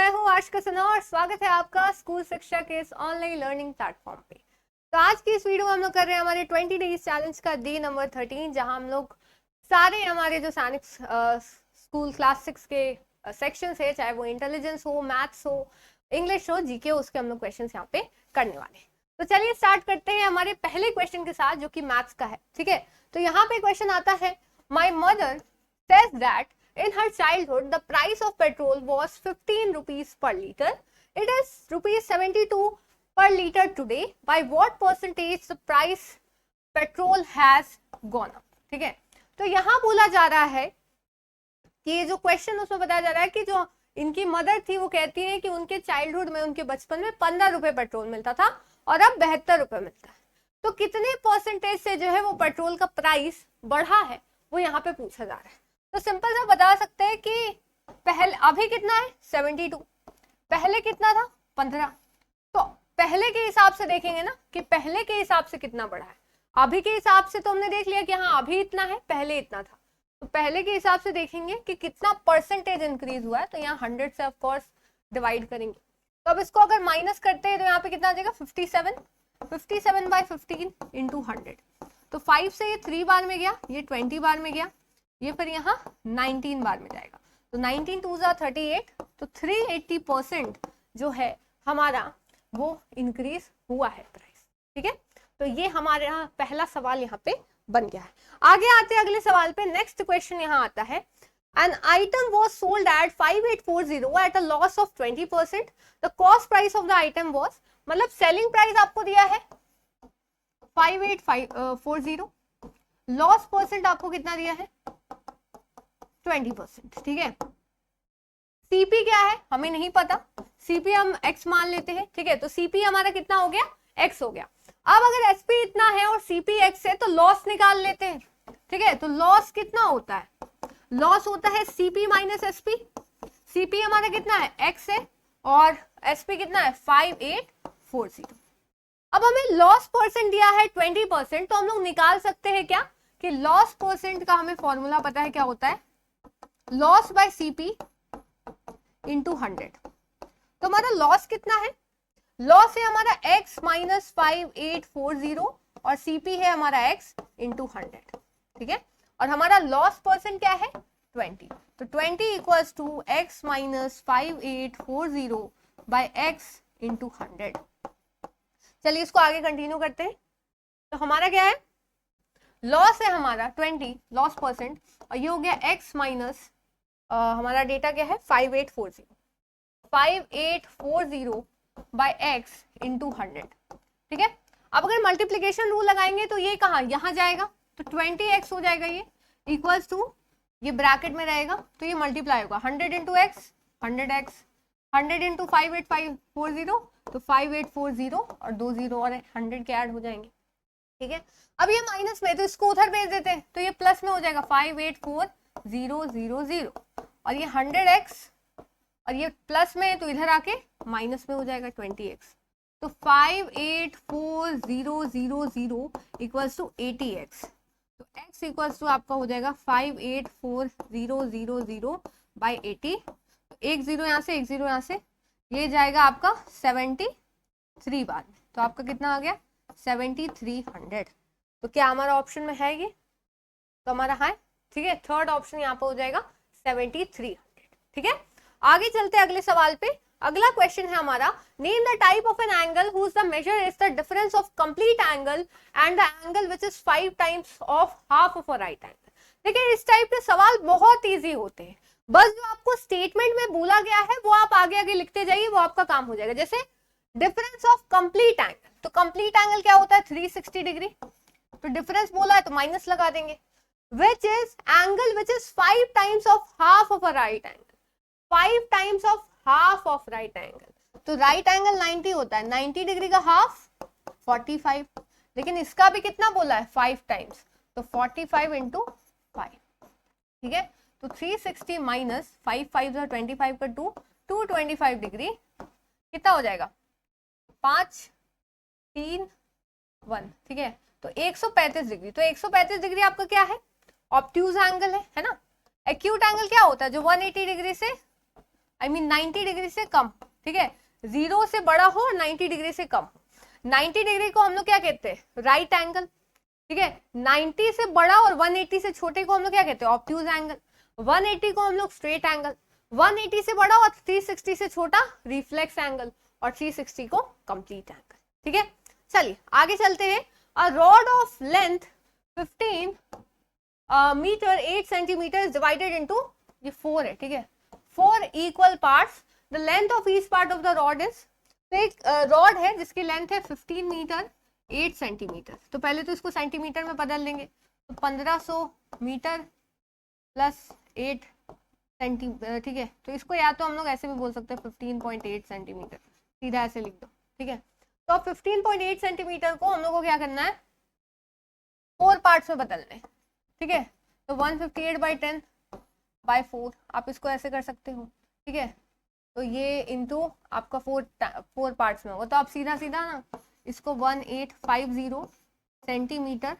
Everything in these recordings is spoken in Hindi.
मैं हूँ आशिका सिन्हा और स्वागत है आपका स्कूल शिक्षा के इस ऑनलाइन लर्निंग प्लेटफॉर्म पे। तो आज की इस वीडियो में हम लोग कर रहे हैं हमारे 20 डेज चैलेंज का डे नंबर 13, जहां हम लोग सारे हमारे जो सैनिक स्कूल क्लास 6 के सेक्शन है, चाहे वो इंटेलिजेंस हो, मैथ्स हो, इंग्लिश हो, जीके हो, उसके हम लोग क्वेश्चन यहाँ पे करने वाले हैं। तो चलिए स्टार्ट करते हैं हमारे पहले क्वेश्चन के साथ, जो कि मैथ्स का है। ठीक है, तो यहाँ पे क्वेश्चन आता है, my mother says that in her childhood the price of petrol was 15 rupees per liter. It is rupees 72 per liter today. By what percentage the price petrol has gone up? ठीक है, तो यहाँ बोला जा रहा है कि ये जो क्वेश्चन उसमें बताया जा रहा है कि जो इनकी मदर थी वो कहती है कि उनके चाइल्डहुड में, उनके बचपन में 15 रुपए पेट्रोल मिलता था और अब 72 रुपए मिलता है। तो कितने परसेंटेज से जो है वो पेट्रोल का प्राइस बढ़ा है, वो यहाँ पे पूछा जा रहा है। तो सिंपल सा बता सकते हैं कि पहले अभी कितना है 72, पहले कितना था 15। तो पहले के हिसाब से देखेंगे ना कि पहले के हिसाब से कितना बढ़ा है। अभी के हिसाब से तो हमने देख लिया कि हाँ अभी इतना है, पहले इतना था। तो पहले के हिसाब से देखेंगे कि कितना परसेंटेज इंक्रीज हुआ है, तो यहाँ 100 से ऑफकोर्स डिवाइड करेंगे। तो अब इसको अगर माइनस करते हैं तो यहाँ पे कितना आ जाएगा 57 बाई 15 इंटू 100। तो 5 से ये 3 बार में गया, ये 20 बार में गया, ये फिर यहाँ 19 बार में जाएगा। तो 19 2 38, तो 380% जो है हमारा वो इंक्रीज हुआ है प्राइस। ठीक है, तो ये हमारे यहाँ पहला सवाल यहाँ पे बन गया है। आगे आते हैं अगले सवाल पे। नेक्स्ट क्वेश्चन यहाँ आता है, an item was sold at 5840 at a loss of 20%. The cost price of the item was, मतलब सेलिंग प्राइस आपको दिया है 5840, लॉस परसेंट आपको कितना दिया है 20%। ठीक है, सीपी क्या है हमें नहीं पता, सीपी हम एक्स मान लेते हैं। ठीक है, तो सीपी हमारा कितना हो गया, एक्स हो गया। अब अगर एसपी इतना है और सीपी एक्स है तो लॉस निकाल लेते हैं। ठीक है, तो लॉस कितना होता है, लॉस होता है सीपी माइनस एसपी। सीपी हमारा कितना है एक्स है और एसपी कितना है 5840। अब हमें लॉस परसेंट दिया है 20%, तो हम लोग निकाल सकते हैं क्या कि लॉस परसेंट का हमें फॉर्मूला पता है क्या होता है, लॉस बाय सीपी इंटू 100। तो हमारा लॉस कितना है, लॉस है हमारा x माइनस 5840 और सीपी है हमारा x इंटू 100। ठीक है, और हमारा लॉस परसेंट क्या है 20। तो 20 equals to x minus 5840 by x into 100। चलिए इसको आगे कंटिन्यू करते हैं। तो हमारा क्या है, लॉस है हमारा 20 लॉस परसेंट, और ये हो गया x माइनस हमारा डेटा क्या है 5840 बाय x इंटू 100। ठीक है, अब अगर मल्टीप्लीकेशन रूल लगाएंगे तो ये कहाँ यहाँ जाएगा, तो 20x हो जाएगा, ये इक्वल्स टू ये ब्रैकेट में रहेगा, तो ये मल्टीप्लाई होगा 100 इंटू एक्स 100x, 100 इंटू 5840 तो 5840 और 20 और 100 के ऐड हो जाएंगे। ठीक है, अब ये माइनस में तो इसको उधर भेज देते हैं, तो ये प्लस में हो जाएगा 584000 और ये 100x और ये प्लस में तो इधर आके माइनस में हो जाएगा 20x। तो 58400 इक्वल्स टू 80x। तो x इक्वल्स टू आपका हो जाएगा 58400 बाई 80। तो एक जीरो यहाँ से, एक जीरो यहाँ से, ये जाएगा आपका 73 बार में, तो आपका कितना आ गया 7300। तो क्या हमारा ऑप्शन में है ये, तो हमारा है। ठीक है, थर्ड ऑप्शन यहाँ पे हो जाएगा 7300। ठीक है, आगे चलते हैं अगले सवाल पे। अगला क्वेश्चन है हमारा, name the type of an angle whose the major is the difference of complete angle and the angle which is 5 times of half of a right angle. देखिए इस टाइप के सवाल बहुत इजी होते हैं, बस जो आपको स्टेटमेंट में बोला गया है वो आप आगे आगे लिखते जाइए, वो आपका काम हो जाएगा। जैसे डिफरेंस ऑफ कंप्लीट एंगल, तो कंप्लीट एंगल क्या होता है 360 डिग्री, तो डिफरेंस बोला है तो माइनस लगा देंगे। which is angle which is 5 times of half of a right angle, 5 times of half of right angle। तो right angle 90 होता है, 90 डिग्री का हाफ 45, लेकिन इसका भी कितना बोला है 5 टाइम्स, तो 45 इंटू 5। ठीक है, तो 360 माइनस 5 5 25 का 225 डिग्री कितना हो जाएगा 5 3 1। ठीक है, तो 135 डिग्री। तो 135 डिग्री आपका क्या है, ऑब्ट्यूज एंगल है ना। एक्यूट एंगल क्या होता है, जो 180 डिग्री से आई मीन 90 डिग्री से कम, ठीक है, 0 से बड़ा हो और 90 डिग्री से कम। 90 डिग्री को हम लोग क्या कहते हैं, राइट एंगल, ठीक है। 90 से बड़ा और 180 से छोटे को हम लोग क्या कहते हैं, ऑब्ट्यूज एंगल। 180 को हम लोग स्ट्रेट एंगल, 180 से बड़ा और 360 से छोटा रिफ्लेक्स एंगल, और 360 को कंप्लीट एंगल, ठीक है। चलिए आगे चलते हैं। A rod of length 15 metre 8 centimetre is divided into, ये 4 है, ठीक है, 4 equal parts. The length of each part of the rod is, तो एक रॉड है जिसकी लेंथ है 15 मीटर 8 सेंटीमीटर। तो पहले तो इसको सेंटीमीटर में बदल लेंगे, तो 1500 मीटर प्लस 8 सेंटीमीटर, ठीक है। तो इसको या तो हम लोग ऐसे भी बोल सकते हैं 15.8 सेंटीमीटर, सीधा ऐसे लिख दो, ठीक है। तो अब 15.8 सेंटीमीटर को हम लोग को क्या करना है, 4 पार्ट्स में बदलना है, ठीक है। तो 158/10/4 आप इसको ऐसे कर सकते हो, ठीक है। तो ये इंटू आपका 4 पार्ट्स में होगा, तो आप सीधा सीधा ना इसको 1850 सेंटीमीटर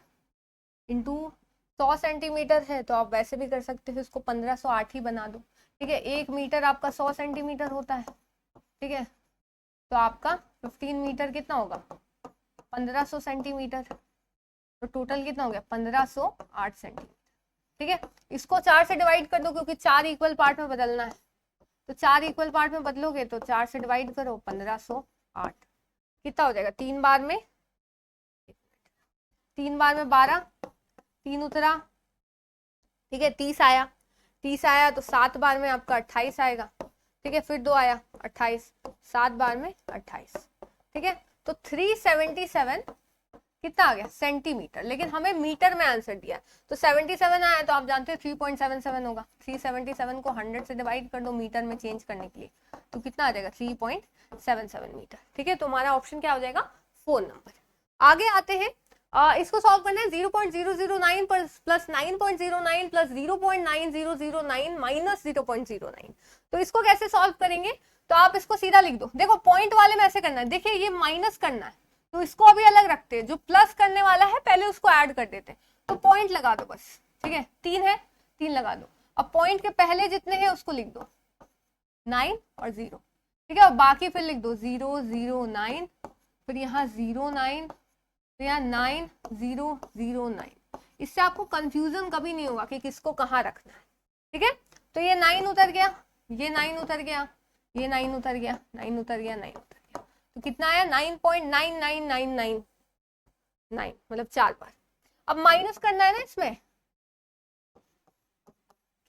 इंटू 100 सेंटीमीटर है, तो आप वैसे भी कर सकते हो, इसको 1508 ही बना दो, ठीक है। 1 मीटर आपका 100 सेंटीमीटर होता है, ठीक है। तो आपका 15 मीटर कितना होगा, 1500 सेंटीमीटर, तो टोटल कितना हो गया 1508 सेंटीमीटर, ठीक है। इसको 4 से डिवाइड कर दो क्योंकि 4 इक्वल पार्ट में बदलना है, तो 4 इक्वल पार्ट में बदलोगे तो 4 से डिवाइड करो 1508, कितना हो जाएगा, 3 बार में 12, 3 उतरा, ठीक है, 30 आया, 30 आया तो 7 बार में आपका 28 आएगा, ठीक है। फिर 2 आया 28, 7 बार में 28, ठीक है। तो 377 कितना आ गया सेंटीमीटर, लेकिन हमें मीटर में आंसर दिया, तो 77 आया, तो आप जानते हैं 3.77 होगा। 377 को 100 से डिवाइड कर दो मीटर में चेंज करने के लिए, तो कितना आ जाएगा 3.77 मीटर, ठीक है। तो हमारा ऑप्शन क्या हो जाएगा, 4 नंबर। आगे आते हैं, इसको सॉल्व करना है। 0.009 प्लस 9.09 प्लस 0.9009 माइनस 0.09, तो इसको कैसे सॉल्व करेंगे, तो आप इसको सीधा लिख दो। देखो पॉइंट वाले में ऐसे करना है, देखिए ये माइनस करना है तो इसको अभी अलग रखते हैं, जो प्लस करने वाला है पहले उसको ऐड कर देते हैं, तो पॉइंट लगा दो बस, ठीक है। 3 है, 3 लगा दो। अब पॉइंट के पहले जितने हैं उसको लिख दो 9 और 0, ठीक है। और बाकी फिर लिख दो 0 0 9, फिर यहाँ 0 9, फिर यहाँ 9 0 0 9। इससे आपको कंफ्यूजन कभी नहीं होगा कि किसको कहाँ रखना है, ठीक है। तो ये 9 उतर गया, ये 9 उतर गया, ये 9 उतर गया, 9 उतर गया, 9 उतर गया, तो कितना आया 9.99999, मतलब 4 बार। अब माइनस करना है ना, इसमें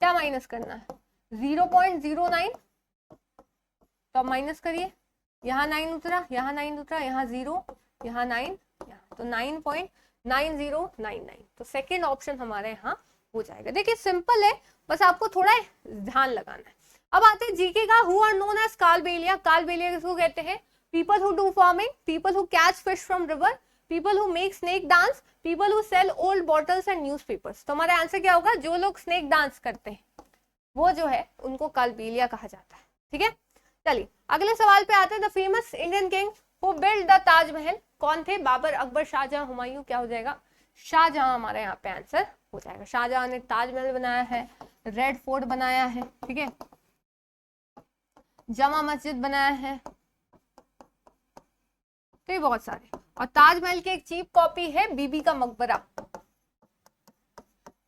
क्या माइनस करना है, 0.09, तो अब माइनस करिए, यहाँ 9 उतरा, यहाँ 9 उतरा, यहाँ 0, यहाँ 9, यहाँ, तो 9.9099, तो सेकेंड ऑप्शन हमारे यहाँ हो जाएगा। देखिए सिंपल है, बस आपको थोड़ा ध्यान लगाना है। अब आते हैं जीके का, who are known as Kalbelia. Kalbelia किसको कहते हैं, people who do farming, people who catch fish from river, people who make snake dance, people who sell old bottles and newspapers। तो हमारा आंसर क्या होगा, जो लोग स्नेक डांस करते हैं वो जो है उनको कालबेलिया कहा जाता है, ठीक है। चलिए अगले सवाल पे आते हैं। The famous Indian king who build the Taj Mahal कौन थे, बाबर, अकबर, शाहजहां, हुमायूं, क्या हो जाएगा, शाहजहां हमारे यहाँ पे आंसर हो जाएगा। शाहजहां ने ताजमहल बनाया है, रेड फोर्ट बनाया है, ठीक है, जमा मस्जिद बनाया है, तो ये बहुत सारे। और ताजमहल की एक चीप कॉपी है बीबी का मकबरा,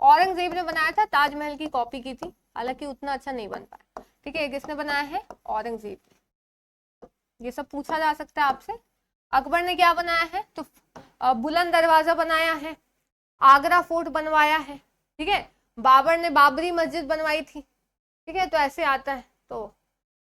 औरंगजेब ने बनाया था, ताजमहल की कॉपी की थी, हालांकि उतना अच्छा नहीं बन पाया, ठीक है। किसने बनाया है, औरंगजेब ने, ये सब पूछा जा सकता है आपसे। अकबर ने क्या बनाया है, तो बुलंद दरवाजा बनाया है, आगरा फोर्ट बनवाया है, ठीक है। बाबर ने बाबरी मस्जिद बनवाई थी, ठीक है। तो ऐसे आता है, तो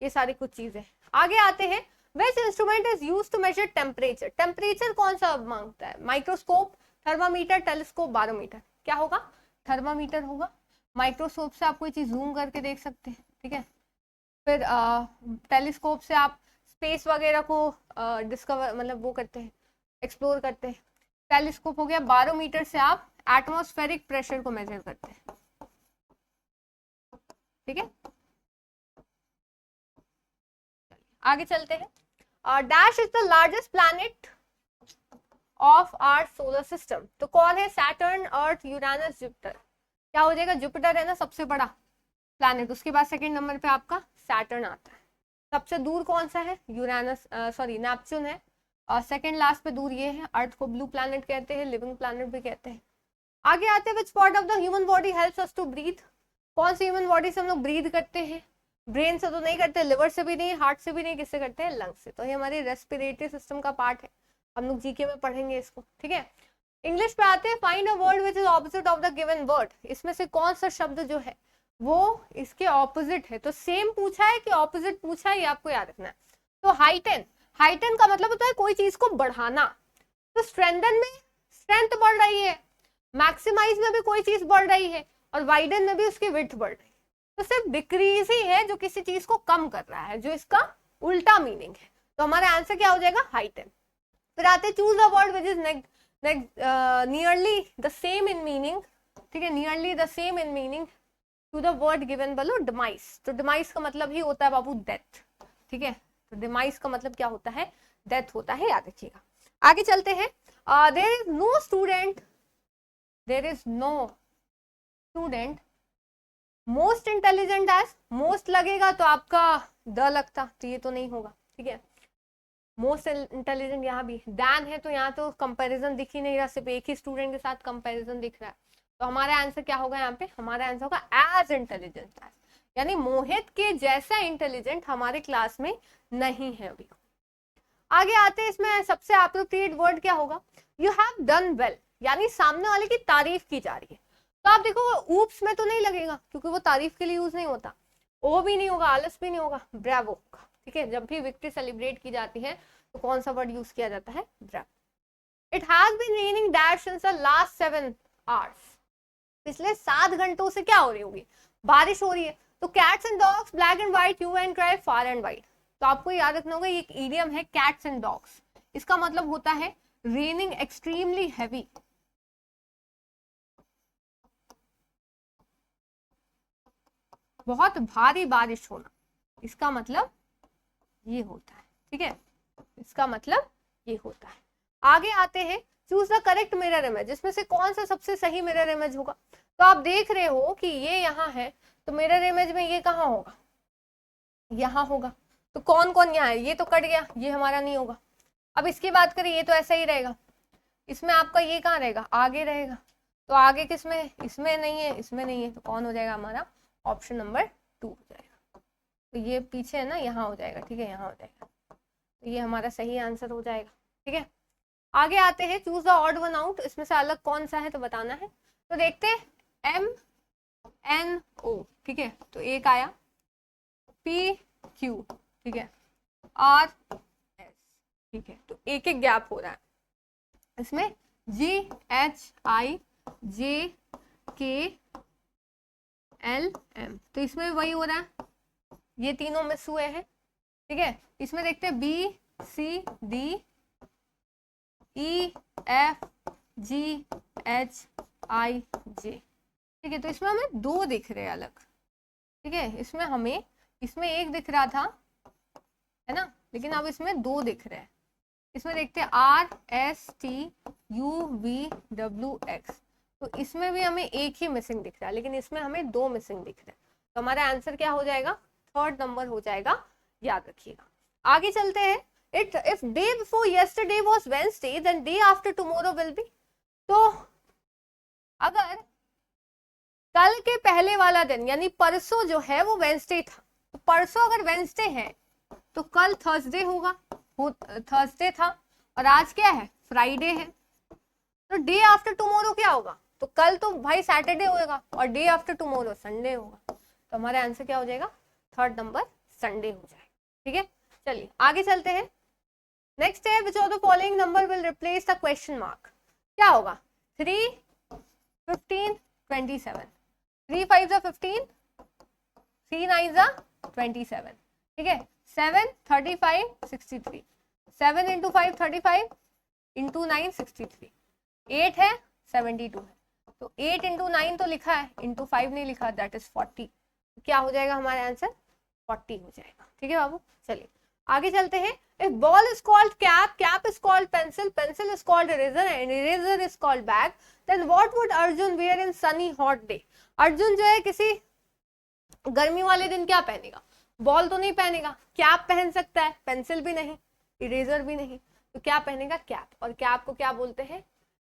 ये सारी कुछ चीजें। आगे आते हैं, Which instrument is used to measure temperature? Temperature कौन सा मांगता है, माइक्रोस्कोप, थर्मामीटर, टेलीस्कोप, बारोमीटर, क्या होगा, थर्मामीटर होगा। माइक्रोस्कोप से आप कोई चीज जूम करके देख सकते हैं, ठीक है। फिर टेलीस्कोप से आप स्पेस वगैरह को डिस्कवर, मतलब वो करते हैं, एक्सप्लोर करते हैं, टेलीस्कोप हो गया। बारोमीटर से आप एटमॉस्फेरिक प्रेशर को मेजर करते हैं, ठीक है। आगे चलते हैं। Dash is the largest planet of our solar system, तो कौन है, सैटर्न, अर्थ, यूरेनस, जुपिटर, क्या हो जाएगा, जुपिटर है ना सबसे बड़ा प्लैनेट, उसके बाद सेकंड नंबर पे आपका सैटर्न आता है। सबसे दूर कौन सा है? यूरेनस, सॉरी नेपच्यून है। और सेकंड लास्ट पे दूर ये है। अर्थ को ब्लू प्लैनेट कहते हैं, लिविंग प्लैनेट भी कहते हैं। आगे आते हैं, which part of the human body helps us to breathe? कौन सी ह्यूमन बॉडी से हम लोग ब्रीथ करते हैं? ब्रेन से तो नहीं करते, लिवर से भी नहीं, हार्ट से भी नहीं, किससे करते हैं? लंग्स से। तो ये हमारे रेस्पिरेटरी सिस्टम का पार्ट है, हम लोग जीके में पढ़ेंगे इसको, ठीक है। इंग्लिश पे आते हैं, find a word which is opposite of the given word. इसमें से कौन सा शब्द जो है वो इसके ऑपोजिट है? तो सेम पूछा है कि ऑपोजिट पूछा है, ये आपको याद रखना है। तो हाइटन, हाइटन का मतलब होता है कोई चीज को बढ़ाना। तो स्ट्रेंथन में स्ट्रेंथ बढ़ रही है, मैक्सिमाइज में भी कोई चीज बढ़ रही है, और वाइडन में भी उसकी विड्थ बढ़ रही है। तो सिर्फ डिक्रीज ही है जो किसी चीज को कम कर रहा है, जो इसका उल्टा मीनिंग है। तो हमारा आंसर क्या हो जाएगा? हाइटन। फिर आते choose a word which is nearly the same in meaning, ठीक है, nearly the same in meaning to the word given below, demise. तो डिमाइस का मतलब ही होता है बाबू डेथ, ठीक है। तो डिमाइस का मतलब क्या होता है? डेथ होता है, याद रखिएगा। आगे चलते हैं, there is no student, there is no student most intelligent as, most लगेगा तो आपका द लगता, तो ये तो नहीं होगा, ठीक है। मोस्ट इंटेलिजेंट यहाँ भी दैन है, तो यहाँ तो कंपैरिजन दिख ही नहीं रहा, सिर्फ एक ही स्टूडेंट के साथ कंपैरिजन दिख रहा है। तो हमारा आंसर क्या होगा यहाँ पे? हमारा आंसर होगा एज इंटेलिजेंट एज, यानी मोहित के जैसा इंटेलिजेंट हमारे क्लास में नहीं है अभी। आगे आते हैं, इसमें सबसे एप्रोप्रिएट वर्ड क्या होगा? यू हैव डन वेल, यानी सामने वाले की तारीफ की जा रही है। तो आप देखो ऊप्स में तो नहीं लगेगा, क्योंकि वो तारीफ के लिए यूज नहीं होता। ओ भी नहीं होगा, आलस भी नहीं होगा, ब्रावो होगा, ठीक है। जब भी विक्ट्री सेलिब्रेट की जाती है तो कौन सा वर्ड यूज किया जाता है? Bravo. It has been raining that since the last 7 hours, पिछले 7 घंटों से क्या हो रही होगी? बारिश हो रही है। तो cats and dogs, black and white, hue and cry, far and wide. तो आपको याद रखना होगा, ये एक इडियम है, कैट्स एंड डॉग्स। इसका मतलब होता है रेनिंग एक्सट्रीमली हैवी, बहुत भारी बारिश होना, इसका मतलब ये होता है, ठीक है। इसका मतलब ये होता है। आगे आते हैं, choose the correct mirror image. इसमें से कौन सा सबसे सही मिरर इमेज होगा? तो आप देख रहे हो कि ये यहाँ है, तो मिरर इमेज में ये कहाँ होगा? यहाँ होगा। तो कौन कौन यहाँ है? ये तो कट गया, ये हमारा नहीं होगा। अब इसकी बात करें, ये तो ऐसा ही रहेगा। इसमें आपका ये कहाँ रहेगा? आगे रहेगा। तो आगे किसमें? इसमें नहीं है, इसमें नहीं है, तो कौन हो जाएगा हमारा? ऑप्शन नंबर 2 हो जाएगा। तो ये पीछे है ना, यहाँ हो जाएगा, ठीक है, यहाँ हो जाएगा। तो ये हमारा सही आंसर हो जाएगा, ठीक है। आगे आते हैं, choose the odd one out. इसमें से अलग कौन सा है तो बताना है। तो देखते हैं, MNO, ठीक है, तो एक आया, PQ, ठीक है, RS, ठीक है, तो एक एक गैप हो रहा है। इसमें GHIJKLM, तो इसमें वही हो रहा है, ये तीनों मिस हुए हैं, ठीक है। इसमें देखते हैं BCDEFGHIJ, ठीक है, तो इसमें हमें 2 दिख रहे हैं अलग, ठीक है। इसमें एक दिख रहा था, है ना, लेकिन अब इसमें 2 दिख रहे हैं। इसमें देखते हैं RSTUVWX, तो इसमें भी हमें एक ही मिसिंग दिख रहा है, लेकिन इसमें हमें 2 मिसिंग दिख रहे हैं। तो हमारा आंसर क्या हो जाएगा? 3rd नंबर हो जाएगा, याद रखिएगा। आगे चलते हैं, if day before yesterday was Wednesday, then day after tomorrow will be। तो अगर कल के पहले वाला दिन यानी परसों जो है वो वेंसडे था, तो परसों अगर वेंसडे है तो कल थर्सडे होगा, थर्सडे था, और आज क्या है? फ्राइडे है। तो डे आफ्टर टुमारो क्या होगा? तो कल तो भाई सैटरडे होगा, और डे आफ्टर टुमारो संडे होगा। तो हमारा आंसर क्या हो जाएगा? 3rd नंबर संडे हो जाएगा, ठीक है। चलिए आगे चलते हैं। नेक्स्ट है, which of the following number will replace the question mark? क्या होगा? 3, 15, 27। 3 5 15, 3 9 27, ठीक है। 7 35 63, 7 into 5 35, into 9 63, 8 है 72 है, तो 8 into 9 तो लिखा है, into 5 नहीं लिखा, दैट इज 40। क्या हो जाएगा हमारा आंसर? 40 हो जाएगा, ठीक है बाबू। चलिए आगे चलते हैं। If ball is called cap, cap is called pencil, pencil is called eraser, and eraser is called bag, then what would Arjun wear in sunny hot day? Arjun जो है किसी गर्मी वाले दिन क्या पहनेगा? बॉल तो नहीं पहनेगा, कैप पहन सकता है, पेंसिल भी नहीं, इरेजर भी नहीं, तो क्या पहनेगा, कैप, और कैप को क्या बोलते हैं,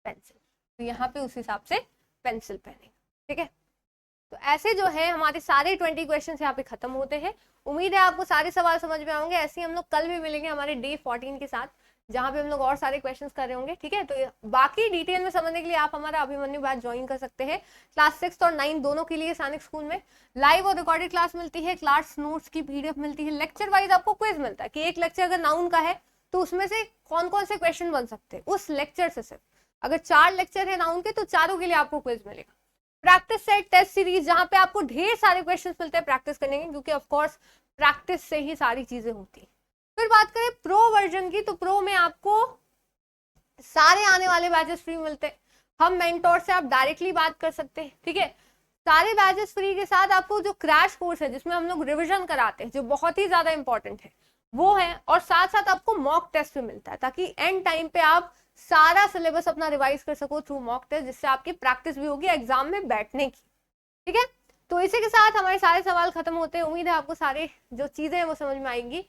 पेंसिल, तो यहाँ पे उस हिसाब से पेंसिल पहनेगा। ठीक है, तो ऐसे जो है हमारे सारे 20 क्वेश्चन यहाँ पे खत्म होते हैं। उम्मीद है आपको सारे सवाल समझ में आएंगे। ऐसे ही हम लोग कल भी मिलेंगे हमारे डे 14 के साथ, जहाँ पे हम लोग और सारे क्वेश्चंस कर रहे होंगे। ठीक है, तो बाकी डिटेल में समझने के लिए आप हमारा अभिमन्यु बैच ज्वाइन कर सकते हैं। क्लास 6 और 9 दोनों के लिए सैनिक स्कूल में लाइव और रिकॉर्डेड क्लास मिलती है, क्लास नोट्स की पीडीएफ मिलती है, लेक्चर वाइज आपको क्विज मिलता है कि एक लेक्चर अगर नाउन का है तो उसमें से कौन कौन से क्वेश्चन बन सकते हैं उस लेक्चर से। सिर्फ अगर 4 लेक्चर है नाउन के तो चारों के लिए आपको क्विज मिलेगा। प्रैक्टिस सेट टेस्ट सीरीज, जहां पे आपको ढेर सारे क्वेश्चंस मिलते हैं प्रैक्टिस करने के, क्योंकि ऑफ कोर्स प्रैक्टिस से ही सारी चीजें होती हैं। फिर बात करें प्रो वर्जन की, तो प्रो में आपको सारे आने वाले बैचेस फ्री मिलते हैं। हम मेंटोर से आप डायरेक्टली बात कर सकते हैं। ठीक है, सारे बैचेस फ्री के साथ आपको जो क्रैश कोर्स है जिसमें हम लोग रिविजन कराते हैं, जो बहुत ही ज्यादा इंपॉर्टेंट है वो है, और साथ साथ आपको मॉक टेस्ट भी मिलता है, ताकि एंड टाइम पे आप सारा सिलेबस अपना रिवाइज कर सको थ्रू मॉक टेस्ट, जिससे आपकी प्रैक्टिस भी होगी एग्जाम में बैठने की। ठीक है, तो इसी के साथ हमारे सारे सवाल खत्म होते हैं। उम्मीद है आपको सारे जो चीजें हैं वो समझ में आएंगी।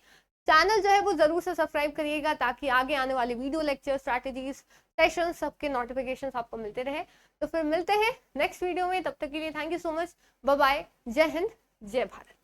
चैनल जो है वो जरूर से सब्सक्राइब करिएगा, ताकि आगे आने वाले वीडियो, लेक्चर, स्ट्रैटेजीज, सेशन सबके नोटिफिकेशन आपको मिलते रहे। तो फिर मिलते हैं नेक्स्ट वीडियो में, तब तक के लिए thank you so much, bye bye, जय हिंद, जय भारत।